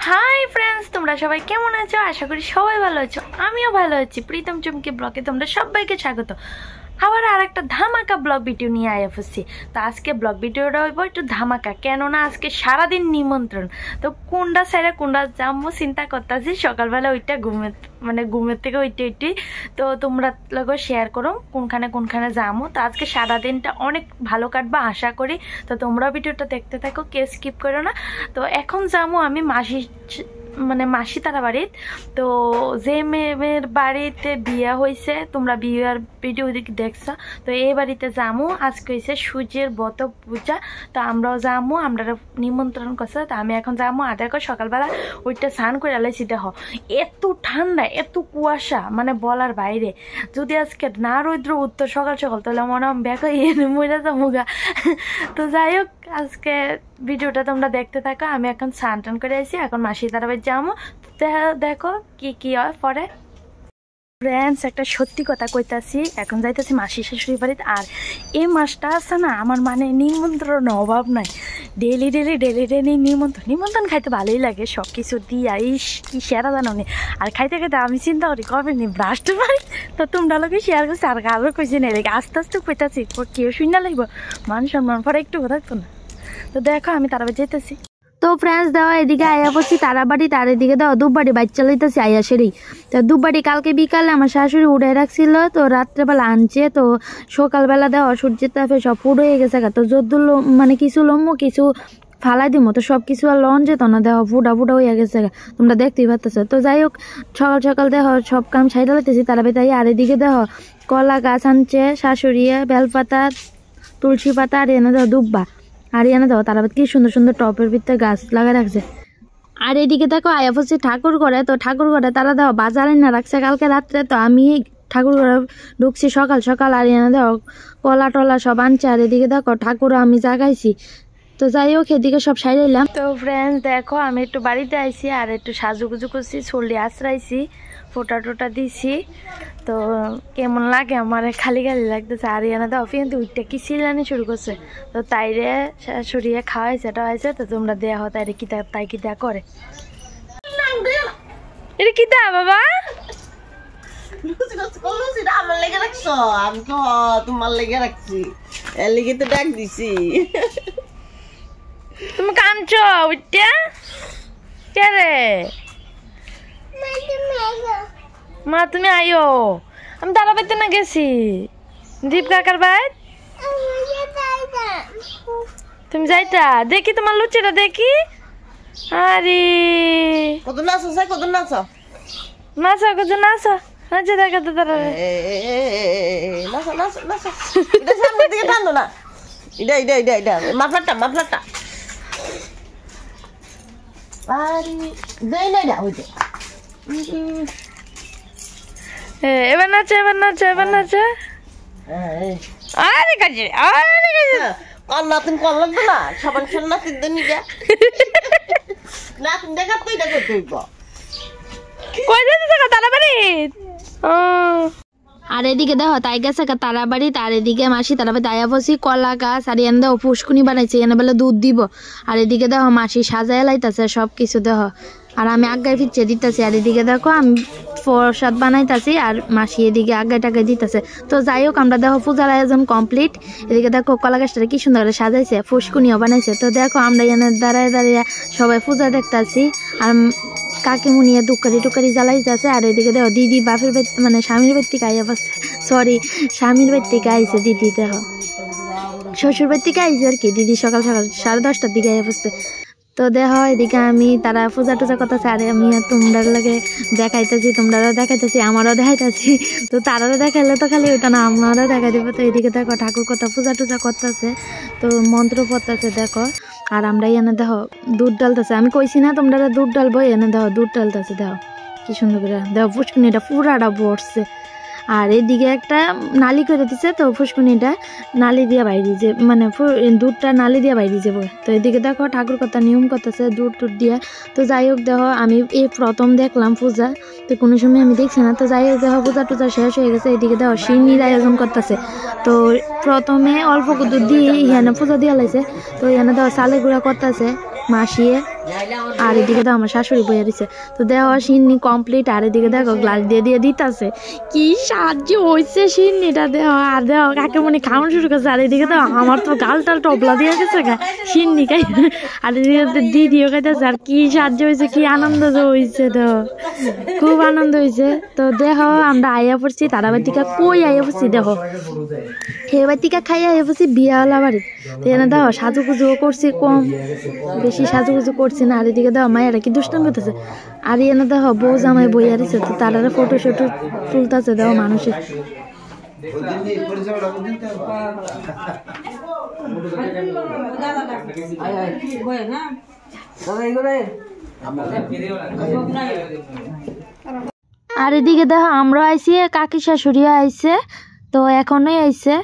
Hi friends, তোমরা সবাই কেমন আছো? আশা করি সবাই ভালো আছো। আমিও ভালো আছি। প্রীতম চুমকি ব্লগে তোমরা সবাইকে স্বাগত। আবার আর একটা ধামাকা ব্লগ ভিডিও নিয়ে আয়া পড়ছি। তো আজকে ব্লগ ভিডিওটা হইব একটু ধামাকা, কেননা আজকে সারাদিন নিমন্ত্রণ। তো কোনটা সাইডে কোনটা যাবো চিন্তা করতেছি। সকালবেলা ওইটা ঘুমের থেকে ওইটি তো তোমরা লোক শেয়ার করো কোনখানে কোনখানে যাবো। তো আজকে সারাদিনটা অনেক ভালো কাটবা আশা করি। তো তোমরা ভিডিওটা দেখতে থাকো, কেউ স্কিপ করো না। তো এখন যাবো আমি মাসি তারা বাড়িত। তো যে মেয়ের বাড়িতে বিয়ে হয়েছে, তোমরা বিয়ের ভিডিও দেখছো। তো এই বাড়িতে যামু। আজকে হয়েছে সূর্যের ব্রত পূজা। তো আমরাও যামু, আমরা নিমন্ত্রণ করছে। তো আমি এখন যামু। আর দেখো সকালবেলা ওইটা স্নান করে আলাইছি। দেখো এত ঠান্ডা, এত কুয়াশা, বলার বাইরে। যদি আজকে না রৌদ্র উত্তর সকাল সকাল তাহলে মনে হয় ব্যাক মরে যাবো গা। তো যাই হোক, আজকে ভিডিওটা তোমরা দেখতে থাকো। আমি এখন স্নান টান করে আসি, এখন মাসি তারা বাড়ি যাবো। দেখো কি হয় পরে। ফ্রেন্ডস, একটা সত্যি কথা কইতাছি, এখন যাইতেছি মাসি শাশুড়ি বাড়িতে। আর এই মাসটা আছে না, আমার নিমন্ত্রণ অভাব নাই। ডেলি নিমন্ত্রণ খাইতে ভালোই লাগে, সব কিছু দিয়া কি সেরা জানো নি। আর খাইতে খাইতে আমি চিন্তা করি কবে নি ব্রাশটা পারি। তো তোমরা লোকে শেয়ার করছি, আর কারো কইছি না। আস্তে আস্তে কইতাছি, কেউ শুনে লাগবো, মান সম্মান পরে একটু থাকতো না। তো দেখো আমি তারা যেতেছি। তো ফ্রেন্ডস, দেওয়া এদিকে আয়া পড়ছি তারা বাড়ি, তার এদিকে দেওয়া দুবাড়ি বাচ্চা লইতেছি আয়া সেরেই। তো দুবাড়ি কালকে বিকালে আমার শাশুড়ি উড়ে রাখছিল, তো রাত্রেবেলা আনছে। তো সকালবেলা দেওয়া সূর্যের তাপে সব পুরো হয়ে গেছে। তো যদ্দুর কিছু লম্ব কিছু ফালাই দিব, তো সব কিছু আর লন যেত না। দেওয়া ফুটা হয়ে গেছে, তোমরা দেখতেই পারতেছো। তো যাই হোক, সকাল দেহ সব কাম সাইডে লইতেছি তারা বেতাই। আর এদিকে দেহ কলা গাছ আনছে শাশুড়িয়ে, বেলপাতা, তুলসী পাতা, আর এনে দেওয়া দুব্বা। আর এনে দাও তারা কি সুন্দর সুন্দর টপের ভিতরে গাছ লাগা রাখছে। আর এদিকে দেখো আয়া পড়ছি ঠাকুর ঘরে। তো ঠাকুর ঘরে তারা দাও বাজারে না রাখছে কালকে রাত্রে। তো আমি ঠাকুর ঘরে ঢুকছি সকাল। আর এনে দাও কলা টলা সব আনছে। আর এদিকে দেখো ঠাকুর আমি জাগাইছি। তো যাই হোক, এদিকে সব সাইলাম। তো ফ্রেন্ডস দেখো, আমি একটু বাড়িতে আইছি, আর একটু সাজুগুজু করছি, চুলি আশ্রাইছি, ফোটা টোটা দিছি। তো কেমন লাগে আমার, খালি লাগতেছে। আর এনে দাও কিন্তু উঠতে কি সিলানি শুরু করছে। তো তাইরে শাশুড়িয়ে খাওয়াইছে টাওয়াইছে। তো তোমরা দেয়া হয় তাইরে তাই কিতা করে। এটা কিতা বাবা? আমার লেগে রাখছো? আমি তো তোমার লেগে রাখছি, এর লেগে তো ডাক দিছি। তুমি কাঁদছো উঠতে কে রে? মা তুমি আইও, আমি তারা বাড়িতে না গেছি, দীপ কাকার বাইর। তুমি যাইতা? দেখি তোমার লুচিটা দেখি। আরে কত নাচো সাই, কত নাচো নাচো, কত নাচো নাচো। দেখা তো তারা নাচো নাচো নাচো। এটা সামনের দিকে টানো না। এটা মাফলারটা। আরে দেই না এটা হইতে। এবার নাচো। আরে কাজে কল্লা তুমি কল লাগবে না, সবাই না তিনদিন নিয়ে না তুমি দেখা তুই এটা করতে হইব। কই যেতে থাকা তারা বাড়ি? আর এদিকে দেখো তাই গেছে তারা বাড়ি। আর এদিকে মাসি তারা বাড়ি আয়া বসি কলা গাছ। আর এনে দেখো পুষ্কুনি বানাইছে, এনে বেলা দুধ দিব। আর এদিকে দেখো মাসি সাজায় লাইতেছে সব কিছু দেখো। আর আমি আগায় ফিরছে দিতেছি। আর এদিকে দেখো আমি প্রসাদ বানাইতেছি, আর মাসি এদিকে আগায় টাগায় দিতেছে। তো যাই হোক, আমরা দেখো পূজার আয়োজন কমপ্লিট। এদিকে দেখো কলা গাছটা কি সুন্দর করে সাজাইছে, পুষ্কুনিও বানাইছে। তো দেখো আমরা এনে দাঁড়ায় সবাই পূজা দেখতেছি। আর কাকিমুনিয়া টুকারি জ্বালাইতেছে। আর এদিকে দেখো দিদি বাপের বাড়ি স্বামীর বাড়ি থেকে আইয়া পাচ্ছে, সরি স্বামীর বাড়ি থেকে আইছে দিদি। দেখো শ্বশুর বাড়ি থেকে আইছে আর কি দিদি, সকাল 10:30টার দিকে আইয়া পড়ছে। তো দেখো এদিকে আমি তারা পূজা টুজা করতেছে। আর আমি তোমরা লাগে দেখাইতেছি, তোমরাও দেখাইতেছি, আমারও দেখাইতেছি। তো তারারও দেখাইলে তো খালি হইতো না, আমারও দেখাই দিব। তো এদিকে দেখো ঠাকুর কথা পূজা টুজা করতেছে, তো মন্ত্র পড়তেছে দেখো। আর আমরা এনে দেখো দুধ ডালতেছে। আমি কইছি না তোমরা দুধ ডালবো, এনে দেখো দুধ ডালতেছে। দেখো কি সুন্দর করে দেখো পুষ্কুনিটা পুরাটা বসছে। আর এদিকে একটা নালি করে দিছে, তো ফুসকুনিটা নালি দিয়ে বাইরে যে মানে দুধটা নালি দিয়ে বাইরে যাবো। তো এদিকে দেখো ঠাকুর কথা নিয়ম করতেছে দুধ টুধ দিয়ে। তো যাই হোক দেখো আমি এই প্রথম দেখলাম পূজা, তো কোনো সময় আমি দেখছি না। তো যাই হোক দেখো পূজা টুজা শেষ হয়ে গেছে। এদিকে দেখো সিন্নির আয়োজন করতেছে। তো প্রথমে অল্প দুধ দিয়ে এখানে পূজা দিয়ে লাইছে। তো এখানে দেখো চালের গুঁড়া করতেছে মাসিয়ে, আর এদিকে দেখো আমার শাশুড়ি বইয়া দিচ্ছে। তো দেখো সিন্নি কমপ্লিট, আর এদিকে দেখো গ্লাস দিয়ে দিয়ে দিতেছে। কি সাহায্য হয়েছে সিন্নিটা দেখো। আর দেখো কাকে মনে খাওয়ানো শুরু করছে। আর এদিকে দেখো আমার তো গাল টাল টবলা দিয়ে গেছে সিন্নি খাই। আর এদিকে দিদিও খাইতেছে। আর কি সাহায্য হয়েছে, কি আনন্দ হয়েছে, তো খুব আনন্দ হয়েছে। তো দেখো আমরা আইয়া পড়ছি তারাবাই টিকা কই আইয়া পড়ছি দেখো এবার টিকা খাই আইয়া পড়ছি বিয়াওয়ালা বাড়ি। তো এখানে দেখো সাজুগুজুও করছি কম, বেশি সাজুগুজু করছি না। আর এদিকে দেখো মায়েরা কি দুষ্টামি করতেছে। আর এনে দেখো বউ জামাই বইয়া দিচ্ছে, তো তারা ফটো শটো তুলতেছে দেখো মানুষের। আর এদিকে দেখো আমরা আইছি, কাকি শাশুড়িও আইছে, তো এখনই আইছে।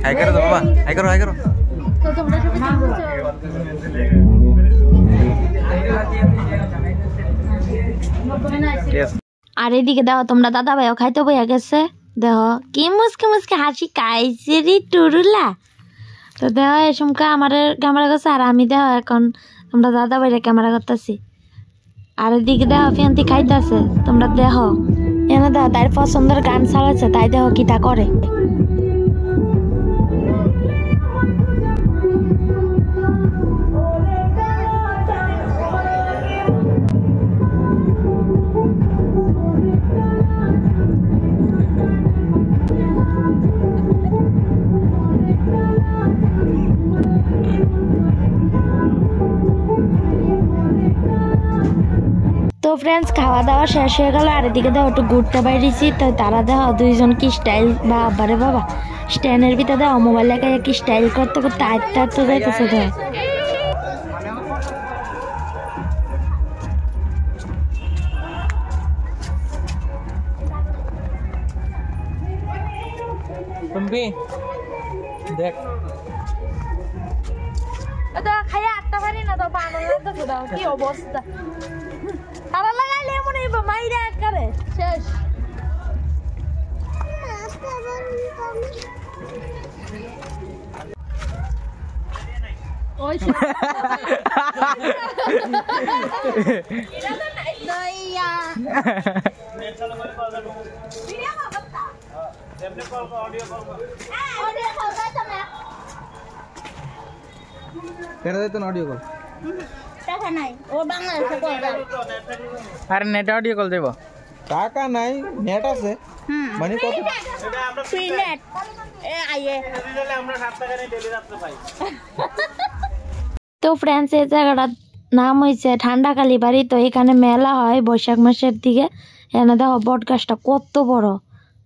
हाय करो तो बाबा, हाय करो, हाय करो। আর এদিকে দেখো তোমরা দাদা ভাইও খাইতে বইয়া গেছে। দেখো কি মুসকে মুসকে হাসি খাইছে রে টুরুলা। তো দেখো এসমকা আমার ক্যামেরা করছে, আর আমি দেখো এখন তোমরা দাদা ভাইরা ক্যামেরা করতেছি। আর এদিকে দেখো ফিয়ান্তি খাইতেছে, তোমরা দেখো এনে দেখো তার পছন্দের গান চালাচ্ছে, তাই দেখো কিটা করে। তো ফ্রেন্ডস খাওয়া দাওয়া শেষ হয়ে গেল। আর এদিকে দেখো একটু ঘুরতে বাইরেছি। তো তারা দেখো দুইজন কি স্টাইল, বা আবারে বাবা স্ট্যান্ডের ভিতরে দেখো মোবাইল লেখা কি স্টাইল করতে করতে আটটা আটটা যাইতেছে। দেখো देख খাইয়া আটটা পারি না, তো বানো লাগতেছে। দাও কি অবস্থা, তারা লাগাইলে এমন এই মাইরা করে শেষ। ওই कर दे तो ऑडियो कॉल টাকা নাই ও বাংলাদেশে কল। अरे नेट ऑडियो कॉल देबो টাকা নাই নেট আছে মানে কত ফ্রি নেট এ আইয়ে আমরা 7 টাকা নিয়ে ডেলি রাতে পাই। তো ফ্রেন্ডস এই জায়গাটার নাম হয়েছে ঠান্ডাকালী বাড়ি। তো এখানে মেলা হয় বৈশাখ মাসের দিকে। এখানে দেখো বট গাছটা কত বড়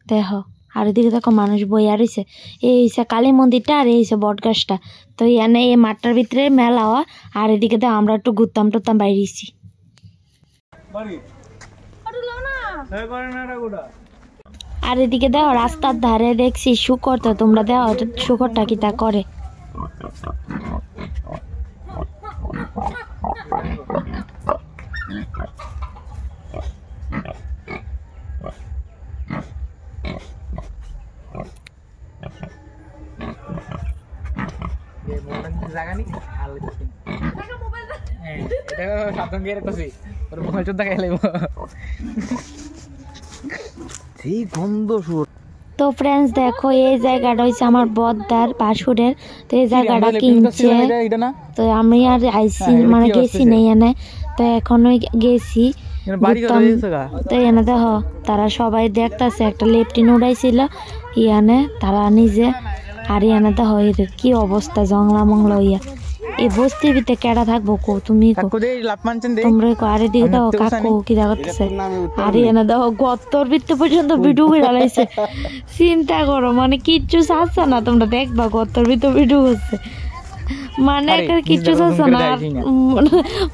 দেখো। আর এদিকে দেখো মানুষ বইয়া রয়েছে। এই হচ্ছে কালী মন্দিরটা, আর এই হচ্ছে বট গাছটা। তো এখানে এই মাঠটার ভিতরে মেলা হয়। আর এদিকে দেখো আমরা একটু ঘুরতাম টুরতাম বাইরেছি। আর এদিকে দেখো রাস্তার ধারে দেখছি শুকর। তো তোমরা দেখো শুকরটা কি তা করে। জায়গা নি এটা সাবধান করে রাখছি ওর মোবাইল চোদ্দা খাই লাগবো সেই গন্ধ সুর। তো ফ্রেন্ডস দেখো এই জায়গাটা হচ্ছে আমার বদ্দার বাসুরের। তো এই জায়গাটা কিনছে। তো আমি আর আইসি মানে গেছি নেই এনে, তো এখনো গেছি। তো এনে দেখো তারা সবাই দেখতেছে একটা লেফটিন উড়াইছিল ইয়ানে তারা নিজে। আর ইয়ানে দেখো এর কি অবস্থা জংলা মংলা হইয়া। এই বস্তির ভিতরে কেডা থাকবো কো তুমি কো কাকু দেই লাভ মানছেন দেই তোমরা কো আরে দিকে দাও কাকু কি দা করতেছে আরে এনে দাও গত্তর ভিতরে পর্যন্ত ভিডিও করে লাইছে চিন্তা করো মানে কিচ্ছু চাচ্ছে না তোমরা দেখবা গত্তর ভিতরে ভিডিও হচ্ছে মানে একটা কিচ্ছু চাচ্ছে না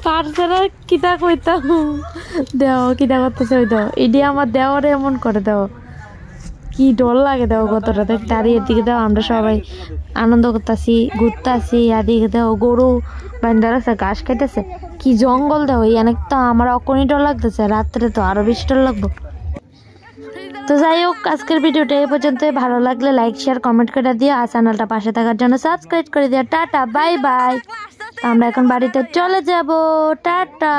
পারছারা কিতা কইতা দেও কিতা করতেছে ওই দাও এডি আমার দেওয়ারে এমন করে দাও কি ডর লাগে দাও গতটা দেখ দাঁড়িয়ে দিকে দাও আমরা সবাই আনন্দ করতেছি ঘুরতেছি আর দিকে দাও গরু বান্দার আছে ঘাস খাইতেছে কি জঙ্গল দাও অনেক তো আমার অকনি ডর লাগতেছে রাত্রে তো আরো বেশি ডর লাগবো তো যাই হোক আজকের ভিডিওটা এই পর্যন্তই ভালো লাগলে লাইক শেয়ার কমেন্ট করে দিও আর চ্যানেলটা পাশে থাকার জন্য সাবস্ক্রাইব করে দিও টাটা বাই বাই আমরা এখন বাড়িতে চলে যাব টাটা